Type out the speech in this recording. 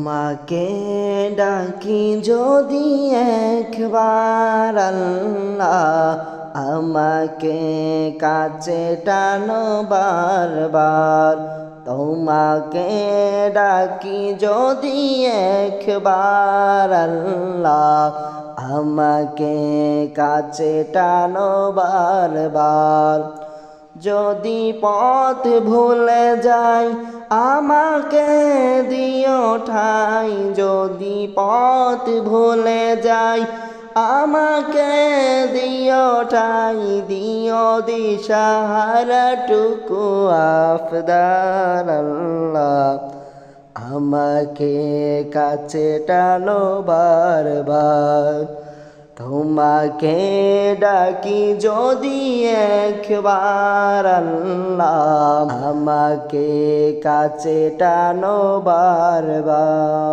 তোমাকে ডাকি যদি একবার আল্লাহ, আমাকে কাছে টানো বারবার। তোমাকে ডাকি যদি একবার আল্লাহ, আমাকে কাছে টানো বারবার। যদি পথ ভুলে যাই আমাকে দিও ঠাই, যদি পথ ভুলে যাই আমাকে দিও ঠাই। দিও দিশাহারাটুকু আফদার আল্লাহ, আমাকে কাছে টানো বারবার। তোমাকে ডাকি যদি একবার আল্লাহ, আমাকে কাছে টানো বারবার।